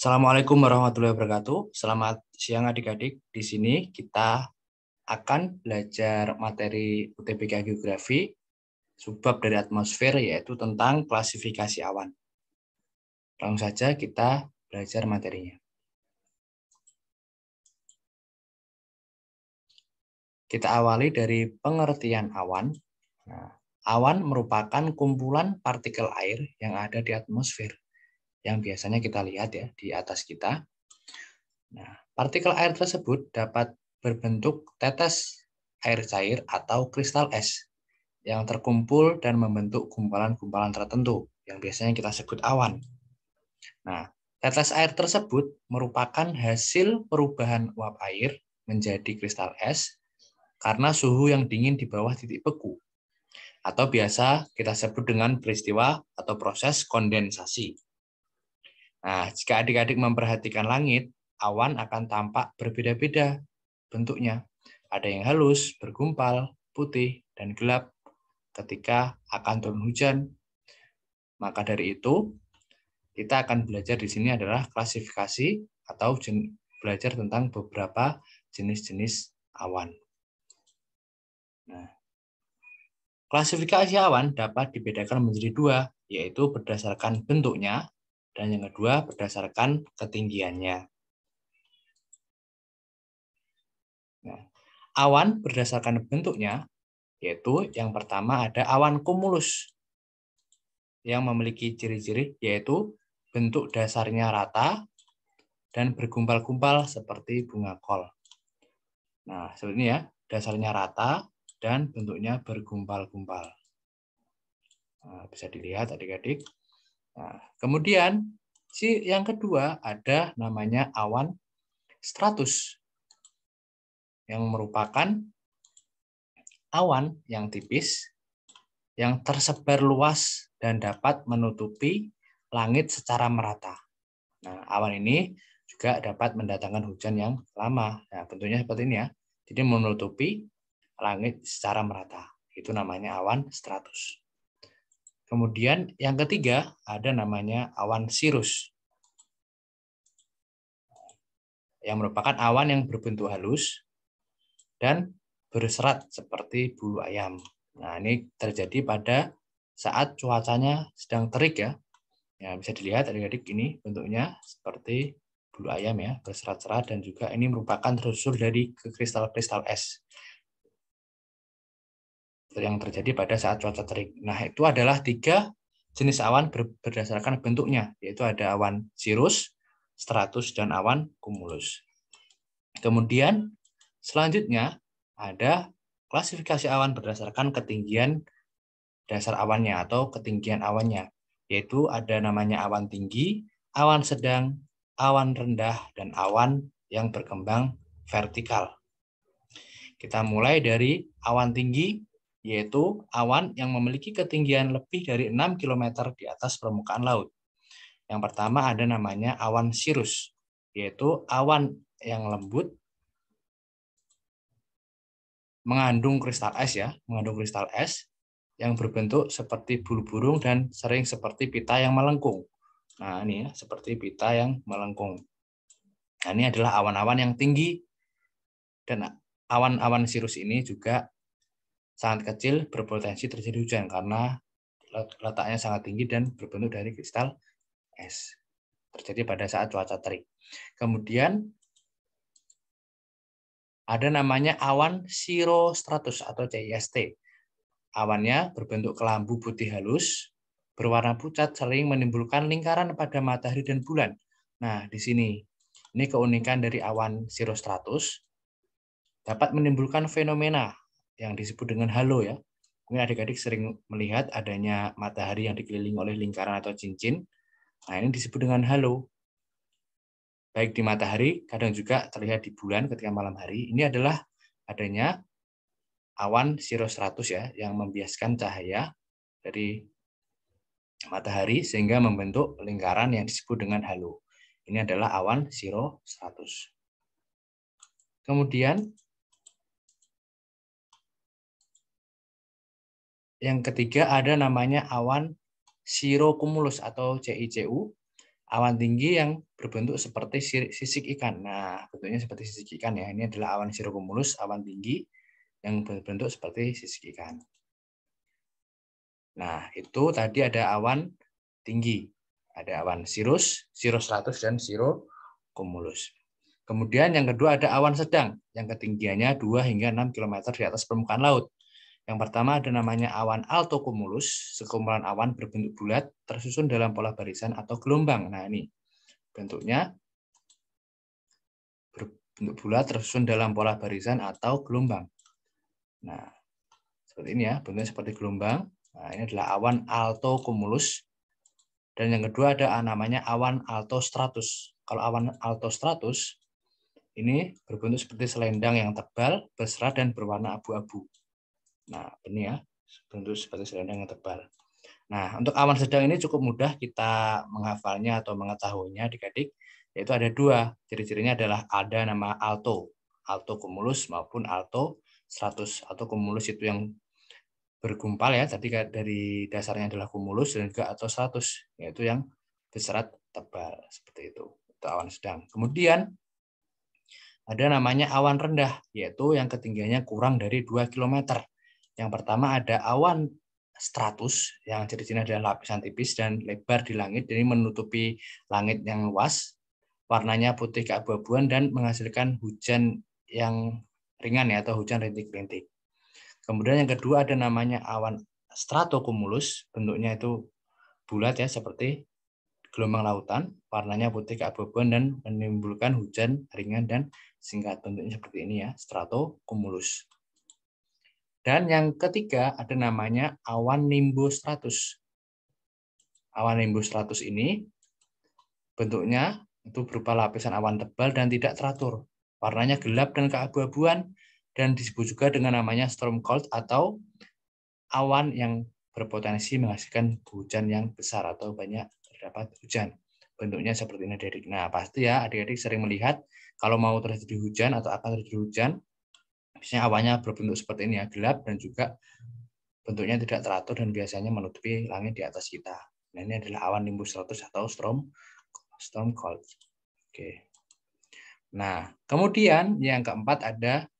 Assalamualaikum warahmatullahi wabarakatuh. Selamat siang adik-adik. Di sini kita akan belajar materi UTBK Geografi, subbab dari atmosfer, yaitu tentang klasifikasi awan. Langsung saja kita belajar materinya. Kita awali dari pengertian awan. Nah, awan merupakan kumpulan partikel air yang ada di atmosfer, yang biasanya kita lihat ya di atas kita. Nah, partikel air tersebut dapat berbentuk tetes air cair atau kristal es yang terkumpul dan membentuk gumpalan-gumpalan tertentu yang biasanya kita sebut awan. Nah, tetes air tersebut merupakan hasil perubahan uap air menjadi kristal es karena suhu yang dingin di bawah titik beku, atau biasa kita sebut dengan peristiwa atau proses kondensasi. Nah, jika adik-adik memperhatikan langit, awan akan tampak berbeda-beda bentuknya. Ada yang halus, bergumpal, putih, dan gelap ketika akan turun hujan. Maka dari itu, kita akan belajar di sini adalah klasifikasi atau belajar tentang beberapa jenis-jenis awan. Nah, klasifikasi awan dapat dibedakan menjadi dua, yaitu berdasarkan bentuknya, dan yang kedua berdasarkan ketinggiannya. Nah, awan berdasarkan bentuknya, yaitu yang pertama ada awan kumulus, yang memiliki ciri-ciri yaitu bentuk dasarnya rata dan bergumpal-gumpal seperti bunga kol. Nah, seperti ini ya, dasarnya rata dan bentuknya bergumpal-gumpal. Nah, bisa dilihat adik-adik. Nah, kemudian yang kedua ada namanya awan stratus, yang merupakan awan yang tipis, yang tersebar luas dan dapat menutupi langit secara merata. Nah, awan ini juga dapat mendatangkan hujan yang lama. Nah, bentuknya seperti ini ya. Jadi menutupi langit secara merata. Itu namanya awan stratus. Kemudian yang ketiga ada namanya awan cirrus, yang merupakan awan yang berbentuk halus dan berserat seperti bulu ayam. Nah, ini terjadi pada saat cuacanya sedang terik ya. Ya, bisa dilihat adik-adik ini bentuknya seperti bulu ayam ya, berserat-serat, dan juga ini merupakan tersusul dari kristal-kristal es yang terjadi pada saat cuaca terik. Nah, itu adalah tiga jenis awan berdasarkan bentuknya, yaitu ada awan cirrus, stratus, dan awan cumulus. Kemudian selanjutnya ada klasifikasi awan berdasarkan ketinggian dasar awannya atau ketinggian awannya, yaitu ada namanya awan tinggi, awan sedang, awan rendah, dan awan yang berkembang vertikal. Kita mulai dari awan tinggi, yaitu awan yang memiliki ketinggian lebih dari 6 km di atas permukaan laut. Yang pertama ada namanya awan cirrus, yaitu awan yang lembut, mengandung kristal es ya, mengandung kristal es yang berbentuk seperti bulu burung dan sering seperti pita yang melengkung. Nah, ini ya, seperti pita yang melengkung. Nah, ini adalah awan-awan yang tinggi, dan awan-awan cirrus ini juga sangat kecil berpotensi terjadi hujan karena letaknya sangat tinggi dan berbentuk dari kristal es. Terjadi pada saat cuaca terik. Kemudian ada namanya awan cirrostratus atau CIST. Awannya berbentuk kelambu putih halus, berwarna pucat, sering menimbulkan lingkaran pada matahari dan bulan. Nah, di sini ini keunikan dari awan cirrostratus, dapat menimbulkan fenomena yang disebut dengan halo ya. Mungkin adik-adik sering melihat adanya matahari yang dikelilingi oleh lingkaran atau cincin. Nah, ini disebut dengan halo. Baik di matahari, kadang juga terlihat di bulan ketika malam hari. Ini adalah adanya awan cirrostratus ya, yang membiaskan cahaya dari matahari sehingga membentuk lingkaran yang disebut dengan halo. Ini adalah awan cirrostratus. Kemudian yang ketiga ada namanya awan cirrocumulus atau CICU. awan tinggi yang berbentuk seperti sisik ikan. Nah, bentuknya seperti sisik ikan ya. Ini adalah awan cirrocumulus, awan tinggi yang berbentuk seperti sisik ikan. Nah, itu tadi ada awan tinggi. Ada awan cirrus, cirrostratus, dan cirrocumulus. Kemudian yang kedua ada awan sedang, yang ketinggiannya 2 hingga 6 km di atas permukaan laut. Yang pertama ada namanya awan altocumulus, sekumpulan awan berbentuk bulat tersusun dalam pola barisan atau gelombang. Nah, ini bentuknya berbentuk bulat tersusun dalam pola barisan atau gelombang. Nah, seperti ini ya, bentuknya seperti gelombang. Nah, ini adalah awan altocumulus. Dan yang kedua ada namanya awan altostratus. Kalau awan altostratus ini berbentuk seperti selendang yang tebal, berserat, dan berwarna abu-abu. Nah, ini ya, bentuk seperti selendang yang tebal. Nah, untuk awan sedang ini cukup mudah kita menghafalnya atau mengetahuinya adik-adik, yaitu ada dua. Ciri-cirinya adalah ada nama altocumulus maupun altostratus. Altocumulus itu yang bergumpal ya, tadi dari dasarnya adalah cumulus, dan juga altostratus, yaitu yang berserat tebal, seperti itu awan sedang. Kemudian ada namanya awan rendah, yaitu yang ketinggiannya kurang dari 2 km. Yang pertama ada awan stratus, yang ciri-cirinya adalah lapisan tipis dan lebar di langit, jadi menutupi langit yang luas, warnanya putih keabu-abuan, dan menghasilkan hujan yang ringan ya, atau hujan rintik-rintik. Kemudian yang kedua ada namanya awan stratocumulus, bentuknya itu bulat ya, seperti gelombang lautan, warnanya putih keabu-abuan dan menimbulkan hujan ringan dan singkat. Bentuknya seperti ini ya, stratocumulus. Dan yang ketiga ada namanya awan nimbostratus. Awan nimbostratus ini bentuknya itu berupa lapisan awan tebal dan tidak teratur. Warnanya gelap dan keabu-abuan, dan disebut juga dengan namanya storm cloud atau awan yang berpotensi menghasilkan hujan yang besar atau banyak terdapat hujan. Bentuknya seperti ini adik-adik. Nah, pasti ya adik-adik sering melihat kalau mau terjadi hujan atau akan terjadi hujan, biasanya awannya berbentuk seperti ini ya, gelap dan juga bentuknya tidak teratur dan biasanya menutupi langit di atas kita. Nah, ini adalah awan nimbostratus atau storm cloud. Oke. Nah, kemudian yang keempat ada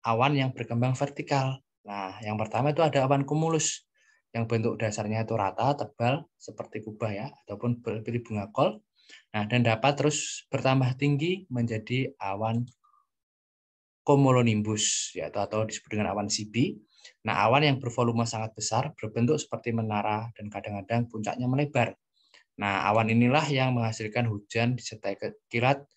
awan yang berkembang vertikal. Nah, yang pertama itu ada awan cumulus yang bentuk dasarnya itu rata, tebal, seperti kubah ya, ataupun seperti bunga kol. Nah, dan dapat terus bertambah tinggi menjadi awan cumulonimbus, yaitu atau disebut dengan awan CB. Nah, awan yang bervolume sangat besar, berbentuk seperti menara, dan kadang-kadang puncaknya melebar. Nah, awan inilah yang menghasilkan hujan disertai kilat,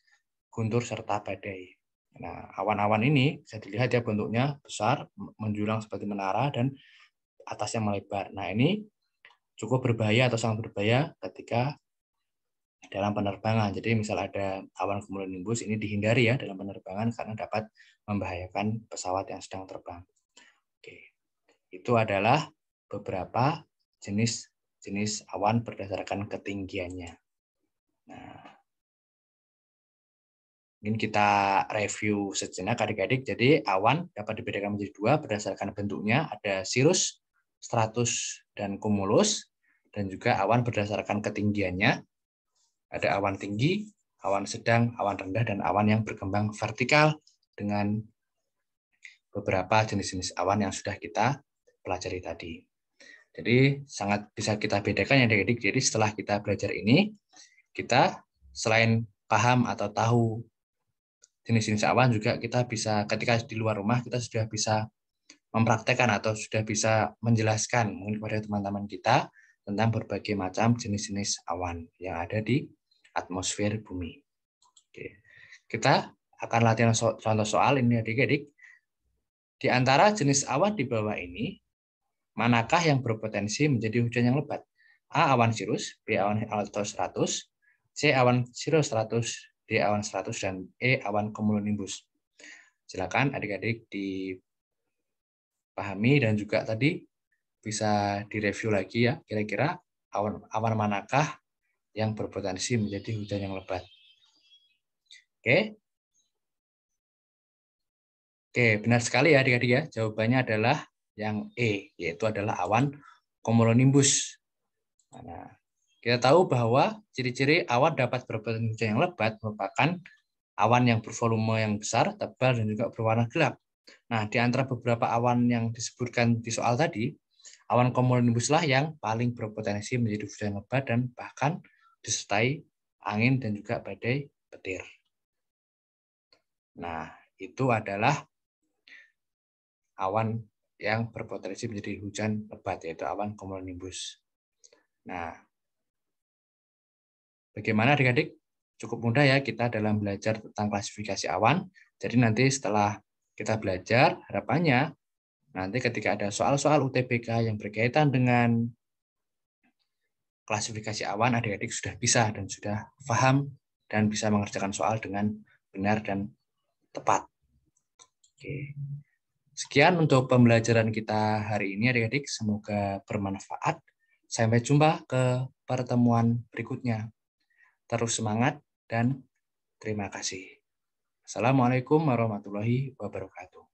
guntur, serta badai. Nah, awan-awan ini bisa dilihat ya bentuknya besar, menjulang seperti menara, dan atasnya melebar. Nah, ini cukup berbahaya atau sangat berbahaya ketika dalam penerbangan. Jadi misal ada awan cumulonimbus ini dihindari ya dalam penerbangan karena dapat membahayakan pesawat yang sedang terbang. Oke. Itu adalah beberapa jenis awan berdasarkan ketinggiannya. Nah, mungkin kita review sejenak adik-adik. Jadi awan dapat dibedakan menjadi dua berdasarkan bentuknya. Ada cirrus, stratus, dan cumulus. Dan juga awan berdasarkan ketinggiannya. Ada awan tinggi, awan sedang, awan rendah, dan awan yang berkembang vertikal dengan beberapa jenis-jenis awan yang sudah kita pelajari tadi. Jadi sangat bisa kita bedakan ya adik-adik. Jadi setelah kita belajar ini, kita selain paham atau tahu jenis-jenis awan juga kita bisa ketika di luar rumah kita sudah bisa mempraktekkan atau sudah bisa menjelaskan mungkin kepada teman-teman kita tentang berbagai macam jenis-jenis awan yang ada di atmosfer bumi. Oke. Kita akan latihan contoh soal ini adik-adik. Di antara jenis awan di bawah ini, manakah yang berpotensi menjadi hujan yang lebat? A. Awan cirrus, B. Awan altostratus, C. Awan cirrostratus, D. Awan stratus, dan E. Awan cumulonimbus. Silakan adik-adik dipahami dan juga tadi bisa direview lagi ya, kira-kira awan manakah yang berpotensi menjadi hujan yang lebat. Oke. Oke, benar sekali ya adik-adik ya. Jawabannya adalah yang E, yaitu adalah awan cumulonimbus. Nah, Kita tahu bahwa ciri-ciri awan dapat berpotensi hujan yang lebat merupakan awan yang bervolume yang besar, tebal, dan juga berwarna gelap. Nah, di antara beberapa awan yang disebutkan di soal tadi, awan cumulonimbuslah yang paling berpotensi menjadi hujan lebat dan bahkan disertai angin dan juga badai petir. Nah, itu adalah awan yang berpotensi menjadi hujan lebat, yaitu awan cumulonimbus. Nah, bagaimana adik-adik? Cukup mudah ya kita dalam belajar tentang klasifikasi awan. Jadi nanti setelah kita belajar, harapannya nanti ketika ada soal-soal UTBK yang berkaitan dengan klasifikasi awan, adik-adik sudah bisa dan sudah paham dan bisa mengerjakan soal dengan benar dan tepat. Oke. Sekian untuk pembelajaran kita hari ini adik-adik. Semoga bermanfaat. Sampai jumpa ke pertemuan berikutnya. Terus semangat dan terima kasih. Assalamualaikum warahmatullahi wabarakatuh.